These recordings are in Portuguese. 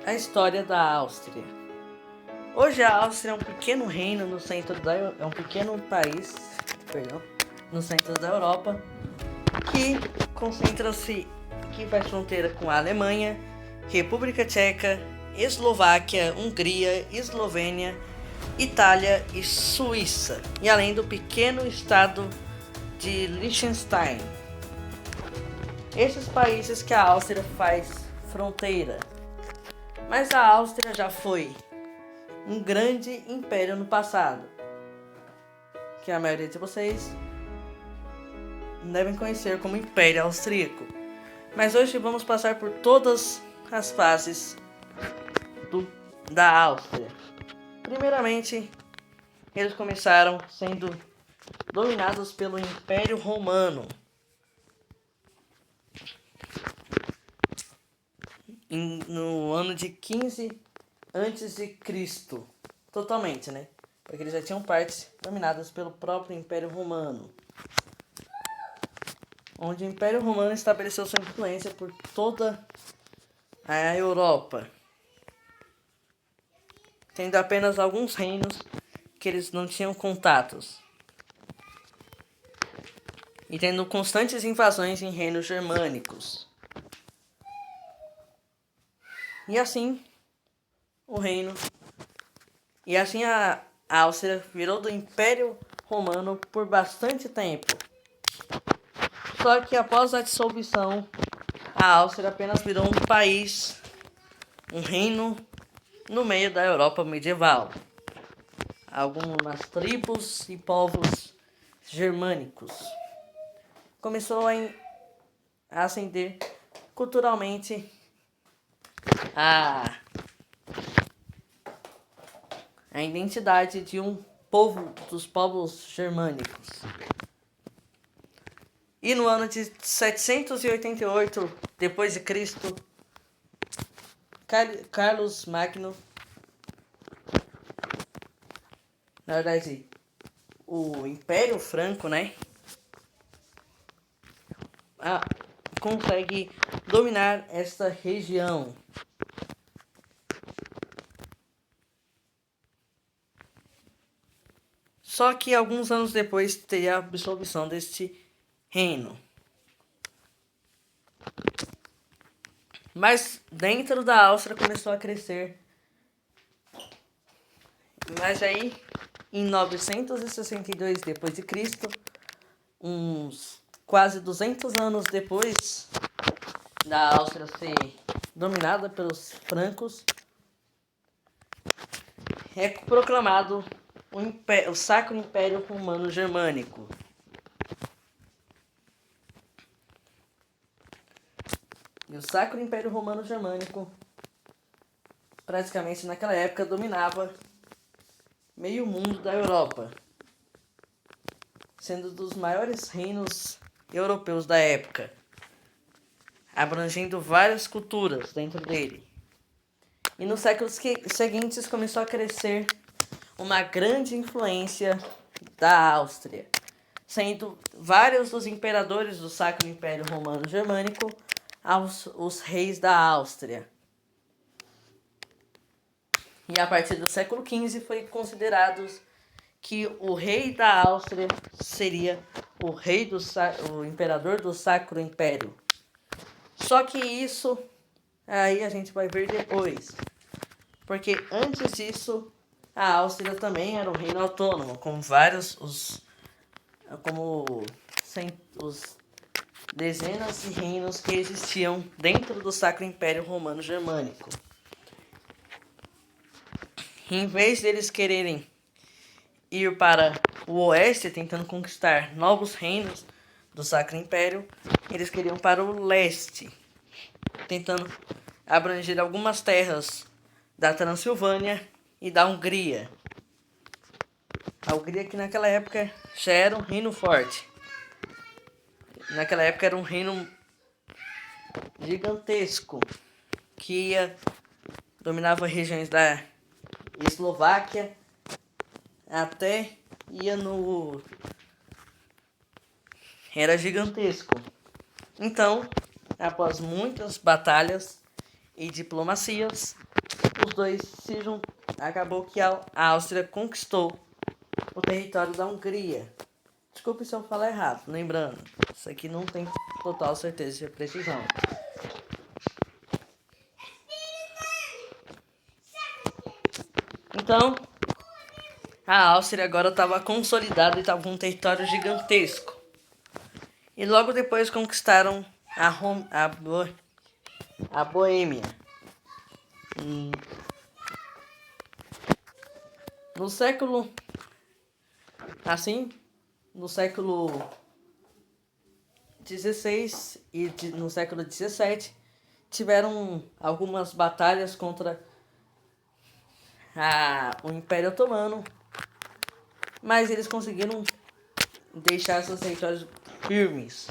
A história da Áustria. Hoje a Áustria é um pequeno reino no centro é um pequeno país, no centro da Europa, que faz fronteira com a Alemanha, República Tcheca, Eslováquia, Hungria, Eslovênia, Itália e Suíça, e além do pequeno estado de Liechtenstein. Esses países que a Áustria faz fronteira. Mas a Áustria já foi um grande império no passado, que a maioria de vocês devem conhecer como Império Austríaco. Mas hoje vamos passar por todas as fases da Áustria. Primeiramente, eles começaram sendo dominados pelo Império Romano. No ano de 15 antes de Cristo, totalmente, né? Porque eles já tinham partes dominadas pelo próprio Império Romano, onde o Império Romano estabeleceu sua influência por toda a Europa, tendo apenas alguns reinos que eles não tinham contatos, e tendo constantes invasões em reinos germânicos. E assim a Áustria virou do Império Romano por bastante tempo. Só que após a dissolução, a Áustria apenas virou um país, um reino no meio da Europa medieval. Algumas tribos e povos germânicos. Começou a ascender culturalmente a identidade de um povo, dos povos germânicos. E no ano de 788 depois de Cristo, Carlos Magno, na verdade, o Império Franco, né, consegue dominar esta região. Só que alguns anos depois teria a absolvição deste reino. Mas dentro da Áustria começou a crescer. Mas aí, em 962 depois de Cristo, uns quase 200 anos depois da Áustria ser dominada pelos francos, é proclamado o Sacro Império Romano Germânico. E o Sacro Império Romano Germânico, praticamente naquela época, dominava meio mundo da Europa, sendo dos maiores reinos europeus da época, abrangendo várias culturas dentro dele. E nos séculos seguintes começou a crescer uma grande influência da Áustria, sendo vários dos imperadores do Sacro Império Romano Germânico os reis da Áustria. E a partir do século XV foi considerado que o rei da Áustria seria o imperador do Sacro Império. Só que isso aí a gente vai ver depois, porque antes disso a Áustria também era um reino autônomo, como os dezenas de reinos que existiam dentro do Sacro Império Romano Germânico. Em vez deles quererem ir para o oeste, tentando conquistar novos reinos do Sacro Império, eles queriam para o leste, tentando abranger algumas terras da Transilvânia e da Hungria. A Hungria, que naquela época já era um reino forte. Naquela época era um reino gigantesco que dominava regiões da Eslováquia até era gigantesco. Então, após muitas batalhas, e diplomacias, os dois se juntaram. Acabou que a Áustria conquistou o território da Hungria. Desculpe se eu falar errado, lembrando, isso aqui não tem total certeza de precisão. Então, a Áustria agora estava consolidada e estava com um território gigantesco. E logo depois conquistaram a Boêmia. No século XVI e no século XVII tiveram algumas batalhas contra o Império Otomano, mas eles conseguiram deixar seus territórios firmes.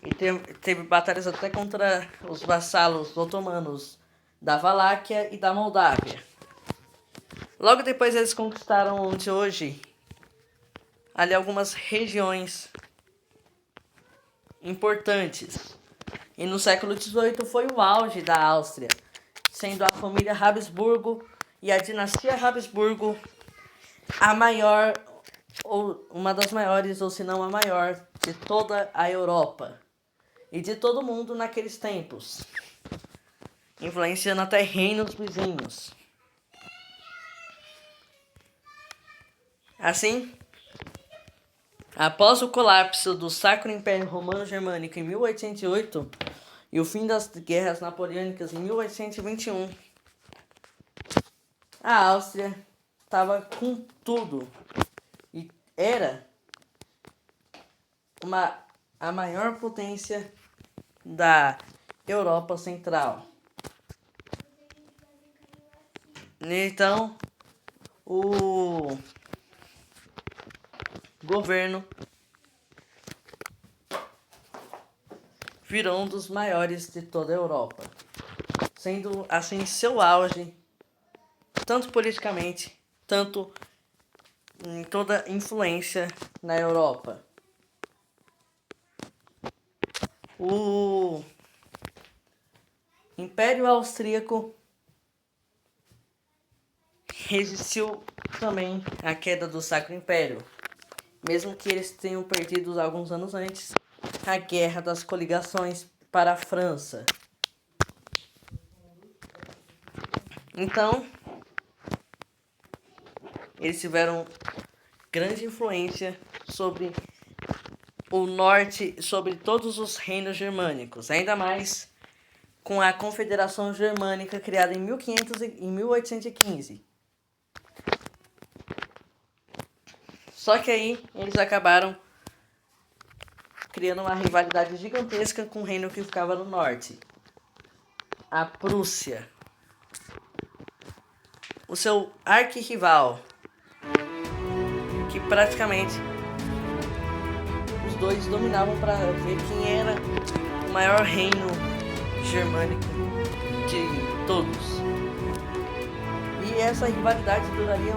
E teve batalhas até contra os vassalos otomanos da Valáquia e da Moldávia. Logo depois eles conquistaram onde hoje, ali algumas regiões importantes. E no século XVIII foi o auge da Áustria, sendo a família Habsburgo e a dinastia Habsburgo a maior, ou uma das maiores, ou se não a maior, de toda a Europa e de todo o mundo naqueles tempos, influenciando até reinos vizinhos. Assim, após o colapso do Sacro Império Romano-Germânico em 1808 e o fim das guerras napoleônicas em 1821, a Áustria estava com tudo e era a maior potência da Europa Central. Então, o governo virou um dos maiores de toda a Europa, sendo assim seu auge, tanto politicamente, tanto em toda influência na Europa. O Império Austríaco resistiu também à queda do Sacro Império, mesmo que eles tenham perdido alguns anos antes a Guerra das Coligações para a França. Então, eles tiveram grande influência sobre o norte, sobre todos os reinos germânicos, ainda mais com a Confederação Germânica criada em 1815. Só que aí eles acabaram criando uma rivalidade gigantesca com o reino que ficava no norte, a Prússia. O seu arquirrival, que praticamente os dois dominavam para ver quem era o maior reino germânico de todos. E essa rivalidade duraria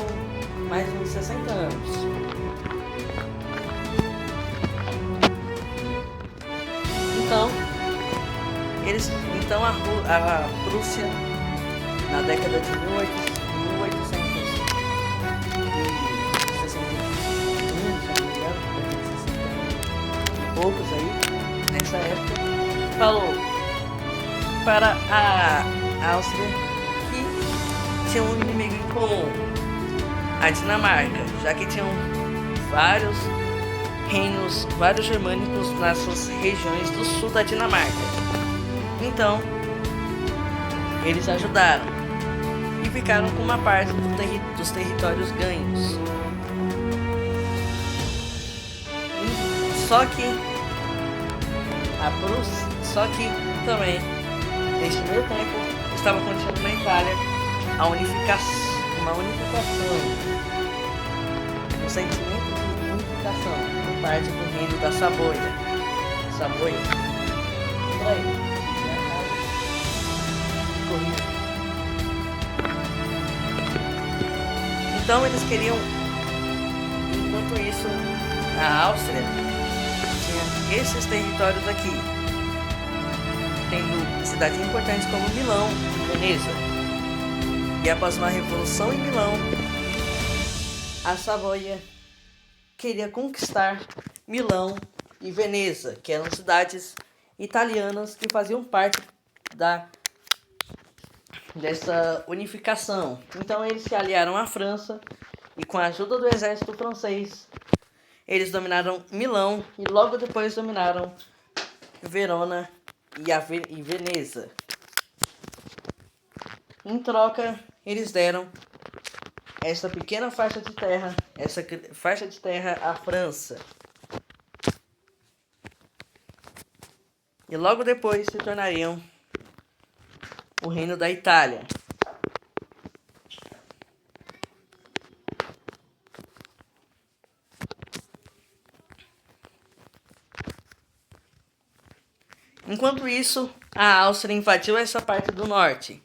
mais uns 60 anos. Então a Prússia, na década de 1861, poucos aí, nessa época, falou para a Áustria que tinha um inimigo em comum, a Dinamarca, já que tinham vários reinos, vários germânicos nas suas regiões do sul da Dinamarca. Então, eles ajudaram e ficaram com uma parte dos territórios ganhos. Só que também, neste meio tempo, estava acontecendo na Itália uma unificação, um sentimento de unificação por parte do reino da Saboia. Por aí. Então eles queriam, enquanto isso, a Áustria tinha esses territórios aqui, tendo cidades importantes como Milão e Veneza. E após uma revolução em Milão, a Savoia queria conquistar Milão e Veneza, que eram cidades italianas que faziam parte dessa unificação. Então eles se aliaram à França e, com a ajuda do exército francês, eles dominaram Milão e logo depois dominaram Verona e Veneza. Em troca, eles deram essa pequena faixa de terra à França. E logo depois se tornariam o Reino da Itália. Enquanto isso, a Áustria invadiu essa parte do norte.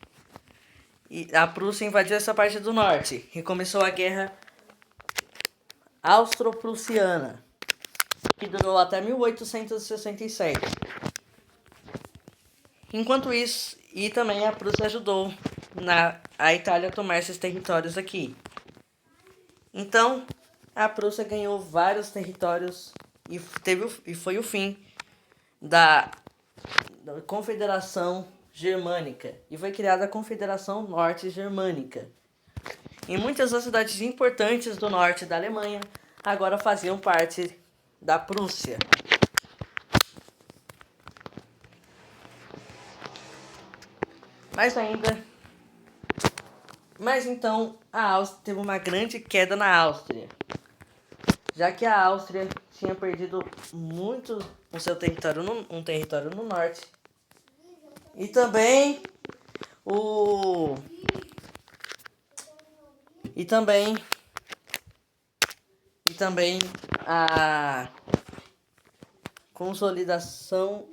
E a Prússia invadiu essa parte do norte. E começou a Guerra Austro-Prussiana, que durou até 1867. Enquanto isso, e também a Prússia ajudou a Itália a tomar esses territórios aqui. Então, a Prússia ganhou vários territórios e foi o fim da Confederação Germânica. E foi criada a Confederação Norte Germânica. E muitas das cidades importantes do norte da Alemanha agora faziam parte da Prússia. Mas então a Áustria teve uma grande queda na Áustria, já que a Áustria tinha perdido muito o seu território um território no norte e também a consolidação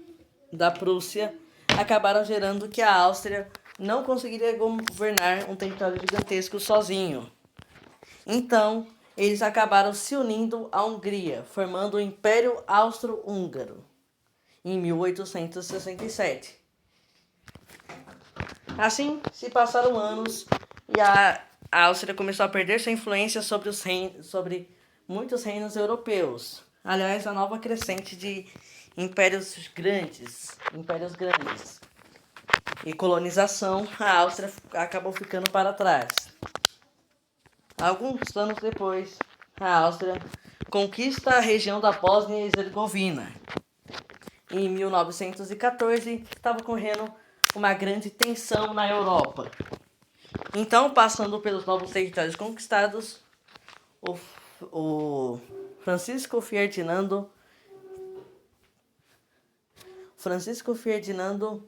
da Prússia acabaram gerando que a Áustria não conseguiria governar um território gigantesco sozinho. Então, eles acabaram se unindo à Hungria, formando o Império Austro-Húngaro, em 1867. Assim, se passaram anos e a Áustria começou a perder sua influência sobre muitos reinos europeus. Aliás, a nova crescente de impérios grandes e colonização, a Áustria acabou ficando para trás. Alguns anos depois, a Áustria conquista a região da Bósnia e Herzegovina. Em 1914, estava ocorrendo uma grande tensão na Europa. Então, passando pelos novos territórios conquistados, o Francisco Ferdinando,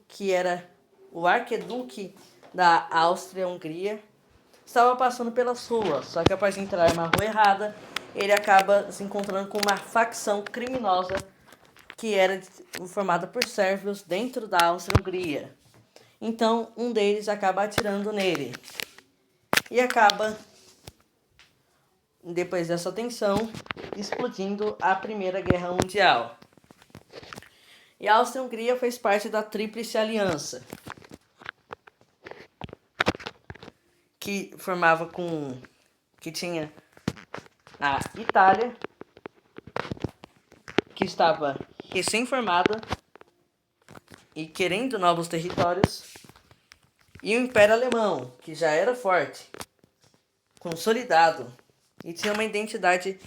que era o arquiduque da Áustria-Hungria, estava passando pelas ruas, só que após entrar em uma rua errada, ele acaba se encontrando com uma facção criminosa que era formada por sérvios dentro da Áustria-Hungria. Então, um deles acaba atirando nele. E acaba, depois dessa tensão, explodindo a Primeira Guerra Mundial. E a Áustria-Hungria fez parte da Tríplice Aliança, que tinha a Itália, que estava recém-formada e querendo novos territórios, e o Império Alemão, que já era forte, consolidado e tinha uma identidade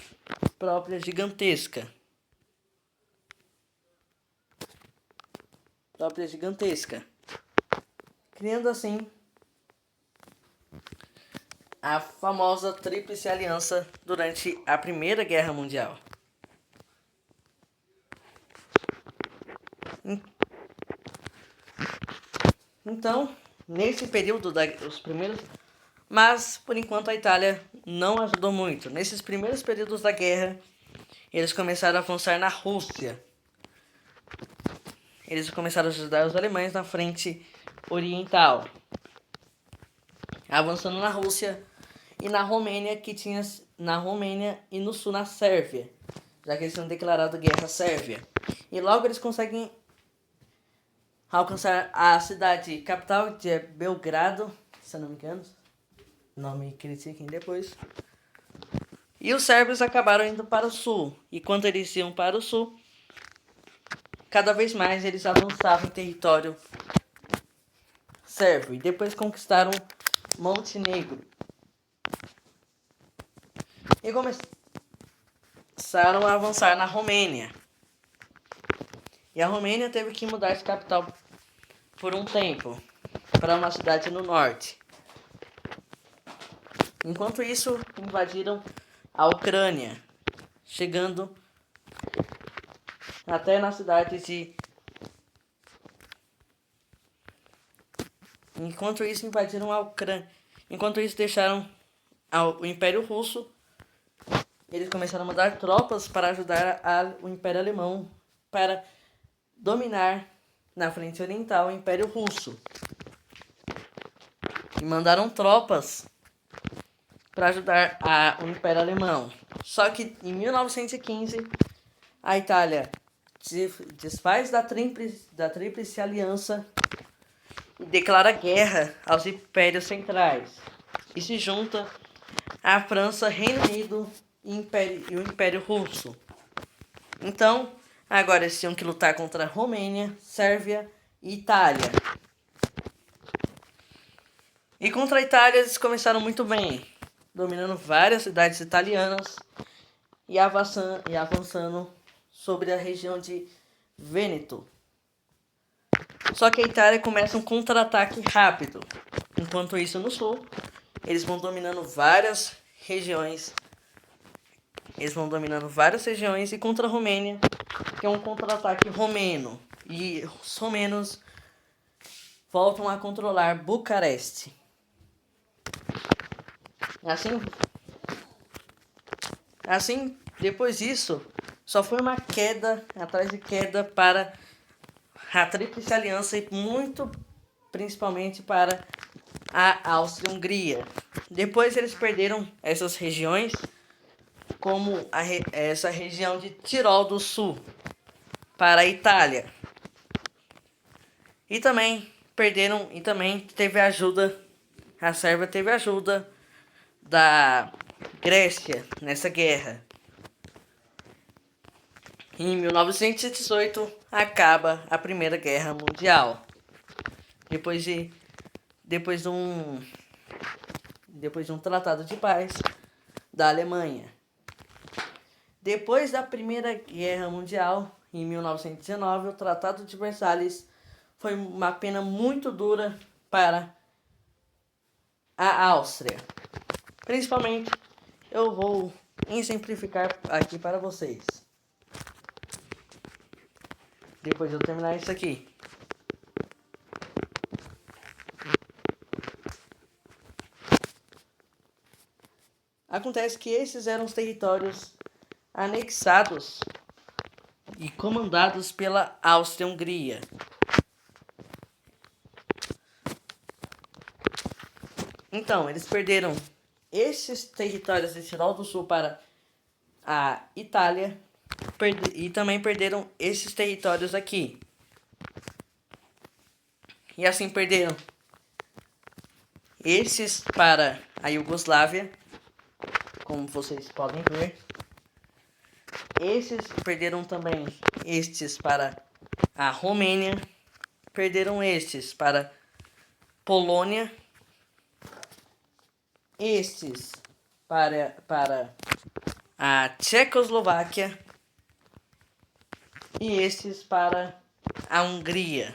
própria gigantesca. Criando assim a famosa Tríplice Aliança durante a Primeira Guerra Mundial. Então, nesse período os primeiros, mas por enquanto a Itália não ajudou muito. Nesses primeiros períodos da guerra, eles começaram a avançar na Rússia. Eles começaram a ajudar os alemães na frente oriental, avançando na Rússia e na Romênia, e no sul na Sérvia, já que eles tinham declarado guerra à Sérvia. E logo eles conseguem alcançar a cidade capital de Belgrado, se eu não me engano, não me critiquem depois. E os sérvios acabaram indo para o sul, e quando eles iam para o sul, cada vez mais eles avançavam em território sérvio, e depois conquistaram Montenegro. E começaram a avançar na Romênia. E a Romênia teve que mudar de capital por um tempo, para uma cidade no norte. Enquanto isso, invadiram a Ucrânia, chegando até na cidade de... Enquanto isso, invadiram a Ucrânia. Enquanto isso, deixaram o Império Russo. Eles começaram a mandar tropas para ajudar o Império Alemão para dominar na frente oriental o Império Russo. E mandaram tropas para ajudar o Império Alemão. Só que em 1915 a Itália desfaz da Tríplice Aliança e declara guerra aos impérios centrais e se junta à França, Reino Unido e o Império Russo. Então, agora eles tinham que lutar contra a Romênia, Sérvia e Itália. E contra a Itália eles começaram muito bem, dominando várias cidades italianas e avançando sobre a região de Vêneto. Só que a Itália começa um contra-ataque rápido. Enquanto isso, no sul, eles vão dominando várias regiões. E contra a Romênia, que é um contra-ataque romeno. E os romenos voltam a controlar Bucareste. Assim, depois disso, só foi uma queda atrás de queda para a Tríplice Aliança e muito principalmente para a Áustria-Hungria. Depois eles perderam essas regiões, como essa região de Tirol do Sul, para a Itália. E também teve ajuda, a Sérvia teve ajuda da Grécia nessa guerra. Em 1918 acaba a Primeira Guerra Mundial. Depois de um tratado de paz da Alemanha. Depois da Primeira Guerra Mundial, em 1919, o Tratado de Versalhes foi uma pena muito dura para a Áustria. Principalmente, eu vou exemplificar aqui para vocês. Depois de eu terminar isso aqui. Acontece que esses eram os territórios anexados e comandados pela Áustria-Hungria. Então, eles perderam esses territórios de Tirol do Sul para a Itália e também perderam esses territórios aqui. E assim perderam esses para a Iugoslávia, como vocês podem ver. Perderam também estes para a Romênia. Perderam estes para Polônia. Estes para a Tchecoslováquia. E estes para a Hungria.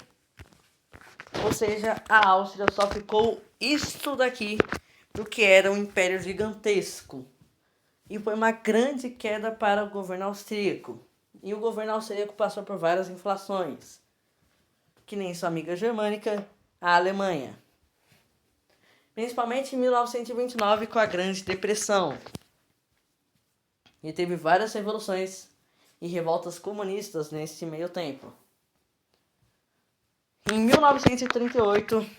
Ou seja, a Áustria só ficou isto daqui do que era um império gigantesco. E foi uma grande queda para o governo austríaco. E o governo austríaco passou por várias inflações, que nem sua amiga germânica, a Alemanha. Principalmente em 1929, com a Grande Depressão. E teve várias revoluções e revoltas comunistas nesse meio tempo. Em 1938,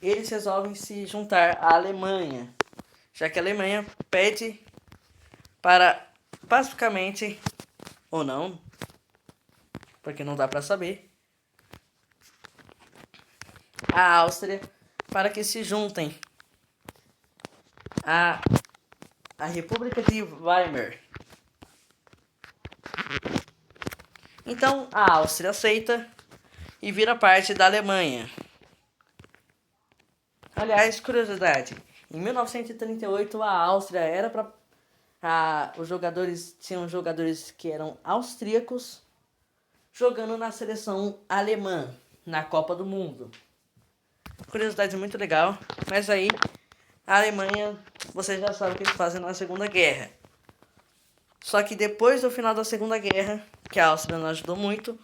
eles resolvem se juntar à Alemanha, já que a Alemanha pede para pacificamente, ou não, porque não dá para saber, a Áustria para que se juntem a República de Weimar. Então a Áustria aceita e vira parte da Alemanha. Aliás, curiosidade, em 1938 a Áustria era para os jogadores tinham jogadores que eram austríacos jogando na seleção alemã na Copa do Mundo. Curiosidade muito legal, mas aí a Alemanha, você já sabe o que eles fazem na Segunda Guerra. Só que depois do final da Segunda Guerra, que a Áustria não ajudou muito,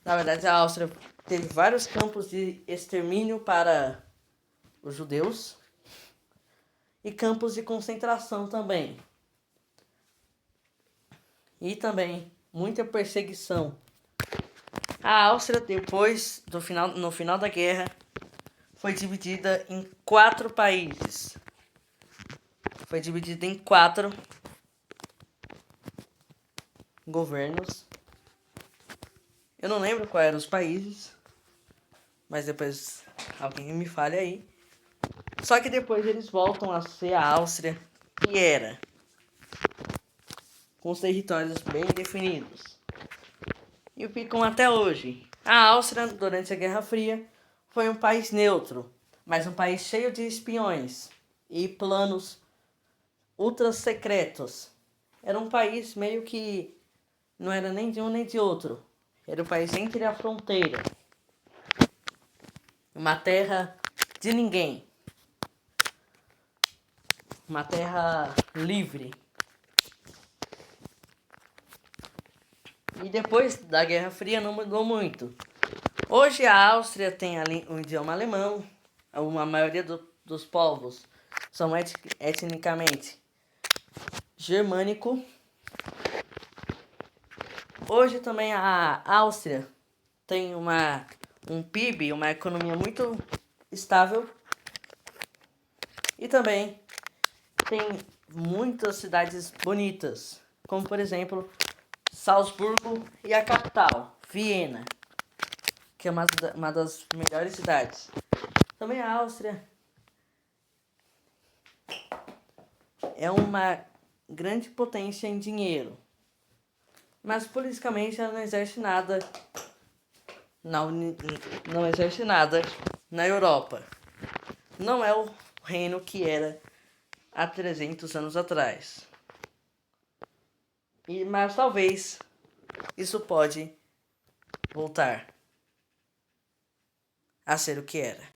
na verdade a Áustria teve vários campos de extermínio para os judeus e campos de concentração também. E também muita perseguição. A Áustria, depois no final da guerra, foi dividida em 4 países. Foi dividida em 4 governos. Eu não lembro quais eram os países, mas depois alguém me fale aí. Só que depois eles voltam a ser a Áustria que era, com os territórios bem definidos. E ficam até hoje. A Áustria, durante a Guerra Fria, foi um país neutro, mas um país cheio de espiões e planos ultra secretos. Era um país meio que não era nem de um nem de outro. Era um país entre a fronteira. Uma terra de ninguém. Uma terra livre. E depois da Guerra Fria não mudou muito. Hoje a Áustria tem o idioma alemão. A maioria dos povos são etnicamente germânico. Hoje também a Áustria tem um PIB, uma economia muito estável. E também tem muitas cidades bonitas, como por exemplo Salzburgo e a capital, Viena, que é uma das melhores cidades. Também a Áustria é uma grande potência em dinheiro, mas politicamente ela não exerce nada não exerce nada na Europa. Não é o reino que era há 300 anos atrás. Mas talvez isso pode voltar a ser o que era.